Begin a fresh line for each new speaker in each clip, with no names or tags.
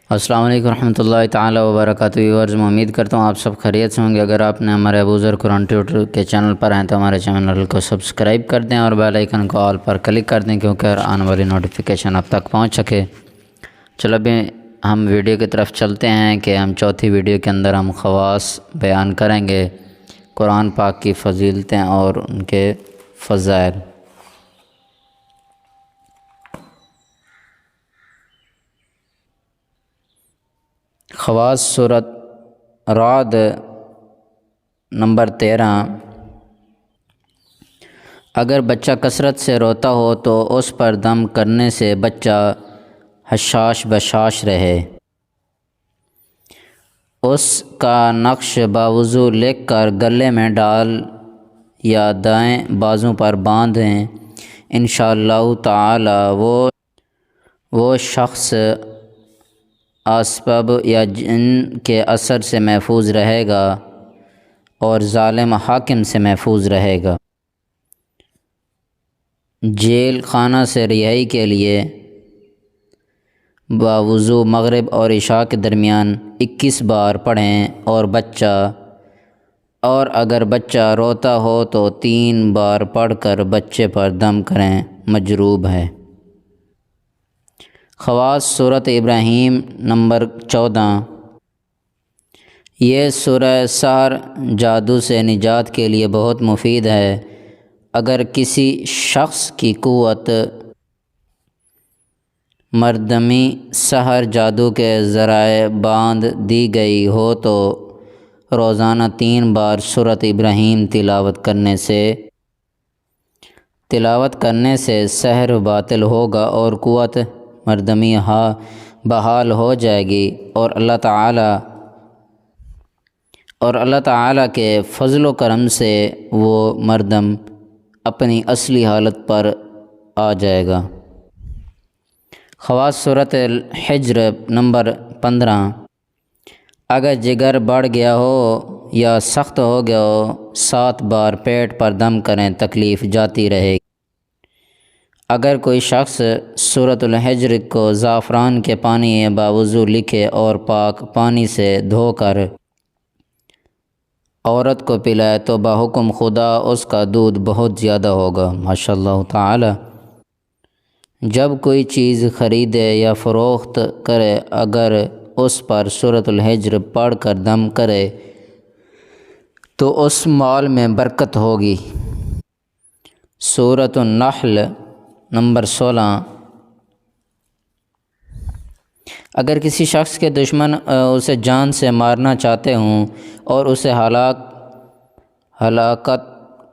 السلام علیکم ورحمۃ اللہ تعالیٰ وبرکاتہ ویورز، میں امید کرتا ہوں آپ سب خیریت سے ہوں گے۔ اگر آپ نے ہمارے ابوذر قرآن ٹیوٹر کے چینل پر ہیں تو ہمارے چینل کو سبسکرائب کر دیں اور بیل آئیکن کو آل پر کلک کر دیں کیونکہ ہر آنے والی نوٹیفیکیشن اب تک پہنچ سکے۔ چلو ابھی ہم ویڈیو کی طرف چلتے ہیں کہ ہم چوتھی ویڈیو کے اندر ہم خواص بیان کریں گے، قرآن پاک کی فضیلتیں اور ان کے فضائل۔ خواص سورۃ رعد نمبر 13۔ اگر بچہ کثرت سے روتا ہو تو اس پر دم کرنے سے بچہ حشاش بشاش رہے۔ اس کا نقش باوضو لکھ کر گلے میں ڈال یا دائیں بازو پر باندھیں، انشاءاللہ تعالی وہ شخص اسباب یا جن کے اثر سے محفوظ رہے گا اور ظالم حاکم سے محفوظ رہے گا۔ جیل خانہ سے رہائی کے لیے باوضو مغرب اور عشاء کے درمیان 21 بار پڑھیں اور اگر بچہ روتا ہو تو 3 بار پڑھ کر بچے پر دم کریں، مجروب ہے۔ خواص سورۃ ابراہیم نمبر 14۔ یہ سورہ سحر جادو سے نجات کے لیے بہت مفید ہے۔ اگر کسی شخص کی قوت مردمی سحر جادو کے ذرائع باندھ دی گئی ہو تو روزانہ 3 بار سورۃ ابراہیم تلاوت کرنے سے سحر باطل ہوگا اور قوت مردمی بحال ہو جائے گی اور اللہ تعالیٰ کے فضل و کرم سے وہ مردم اپنی اصلی حالت پر آ جائے گا۔ خواص سورۃ الحجر نمبر 15۔ اگر جگر بڑھ گیا ہو یا سخت ہو گیا ہو 7 بار پیٹ پر دم کریں، تکلیف جاتی رہے گی۔ اگر کوئی شخص سورۃ الحجر کو زعفران کے پانی باوضو لکھے اور پاک پانی سے دھو کر عورت کو پلائے تو بحکم خدا اس کا دودھ بہت زیادہ ہوگا، ماشاءاللہ تعالی۔ جب کوئی چیز خریدے یا فروخت کرے، اگر اس پر سورۃ الحجر پڑھ کر دم کرے تو اس مال میں برکت ہوگی۔ سورۃ النحل نمبر 16۔ اگر کسی شخص کے دشمن اسے جان سے مارنا چاہتے ہوں اور اسے ہلاکت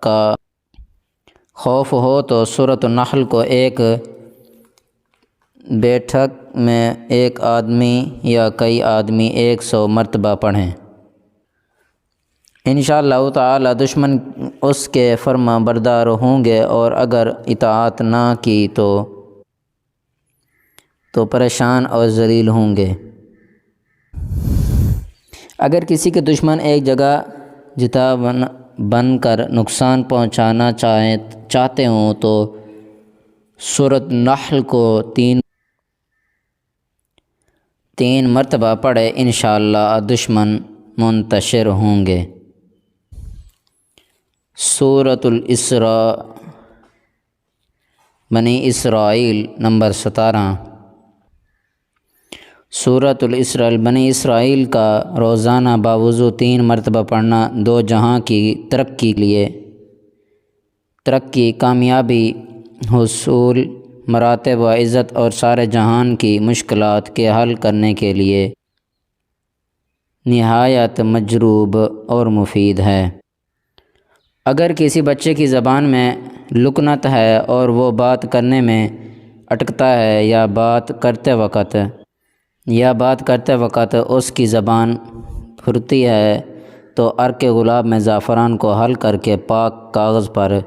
کا خوف ہو تو سورۃ النحل کو ایک بیٹھک میں ایک آدمی یا کئی آدمی 100 مرتبہ پڑھیں، انشاءاللہ تعالی دشمن اس کے فرما بردار ہوں گے اور اگر اطاعت نہ کی تو پریشان اور ذلیل ہوں گے۔ اگر کسی کے دشمن ایک جگہ جتا بن کر نقصان پہنچانا چاہتے ہوں تو سورۃ النحل کو 3 مرتبہ پڑھے، انشاءاللہ دشمن منتشر ہوں گے۔ سورۃ الاسراء بنی اسرائیل نمبر 17۔ سورۃ الاسراء بنی اسرائیل کا روزانہ باوضو 3 مرتبہ پڑھنا 2 جہاں کی ترقی، کامیابی، حصول مراتب و عزت اور سارے جہان کی مشکلات کے حل کرنے کے لیے نہایت مجروب اور مفید ہے۔ اگر کسی بچے کی زبان میں لکنت ہے اور وہ بات کرنے میں اٹکتا ہے یا بات کرتے وقت اس کی زبان پھرتی ہے تو عرق گلاب میں زعفران کو حل کر کے پاک کاغذ پر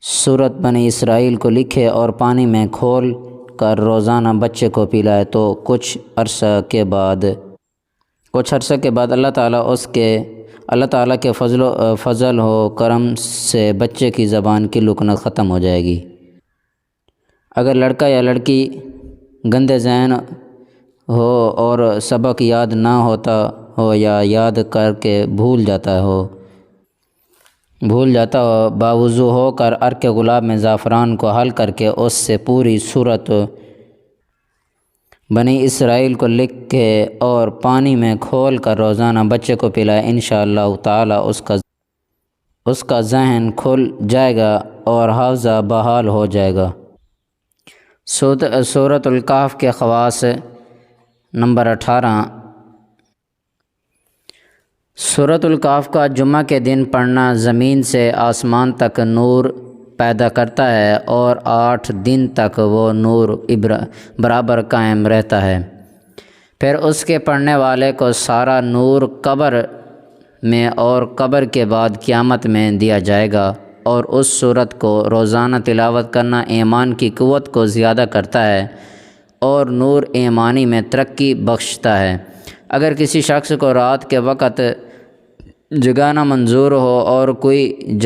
سورۃ بنی اسرائیل کو لکھے اور پانی میں کھول کر روزانہ بچے کو پلائے تو کچھ عرصہ کے بعد اللہ تعالیٰ کے فضل و کرم سے بچے کی زبان کی لکنت ختم ہو جائے گی۔ اگر لڑکا یا لڑکی گندے ذہن ہو اور سبق یاد نہ ہوتا ہو یا یاد کر کے بھول جاتا ہو باوضو ہو کر عرق گلاب میں زعفران کو حل کر کے اس سے پوری صورت بنی اسرائیل کو لکھ کے اور پانی میں کھول کر روزانہ بچے کو پلائے، انشاءاللہ تعالی اس کا ذہن کھل جائے گا اور حافظہ بحال ہو جائے گا۔ سورۃ الکہف کے خواص نمبر 18۔ سورۃ الکہف کا جمعہ کے دن پڑھنا زمین سے آسمان تک نور پیدا کرتا ہے اور 8 دن تک وہ نور برابر قائم رہتا ہے، پھر اس کے پڑھنے والے کو سارا نور قبر میں اور قبر کے بعد قیامت میں دیا جائے گا، اور اس سورت کو روزانہ تلاوت کرنا ایمان کی قوت کو زیادہ کرتا ہے اور نور ایمانی میں ترقی بخشتا ہے۔ اگر کسی شخص کو رات کے وقت جگانا منظور ہو اور کوئی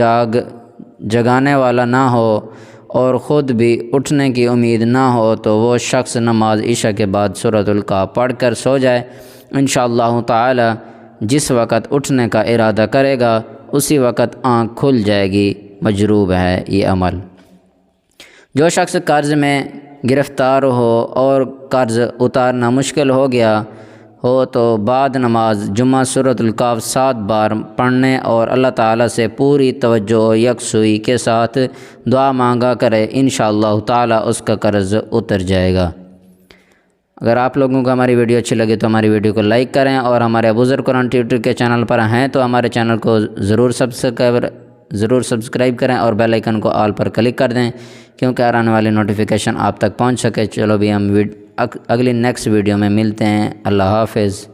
جگانے والا نہ ہو اور خود بھی اٹھنے کی امید نہ ہو تو وہ شخص نماز عشاء کے بعد سورۃ الکہف پڑھ کر سو جائے، انشاءاللہ تعالی جس وقت اٹھنے کا ارادہ کرے گا اسی وقت آنکھ کھل جائے گی۔ مجروب ہے یہ عمل۔ جو شخص قرض میں گرفتار ہو اور قرض اتارنا مشکل ہو گیا ہو تو بعد نماز جمعہ سورۃ الکہف 7 بار پڑھنے اور اللہ تعالیٰ سے پوری توجہ و یکسوئی کے ساتھ دعا مانگا کرے، انشاءاللہ تعالیٰ اس کا قرض اتر جائے گا۔ اگر آپ لوگوں کو ہماری ویڈیو اچھی لگے تو ہماری ویڈیو کو لائک کریں، اور ہمارے ابوذر قرآن ٹیوٹر کے چینل پر ہیں تو ہمارے چینل کو ضرور سبسکرائب کریں اور بیل آئیکن کو آل پر کلک کر دیں کیونکہ آنے والی نوٹیفیکیشن آپ تک پہنچ سکے۔ چلو بھی ہم اگلی نیکسٹ ویڈیو میں ملتے ہیں۔ اللہ حافظ۔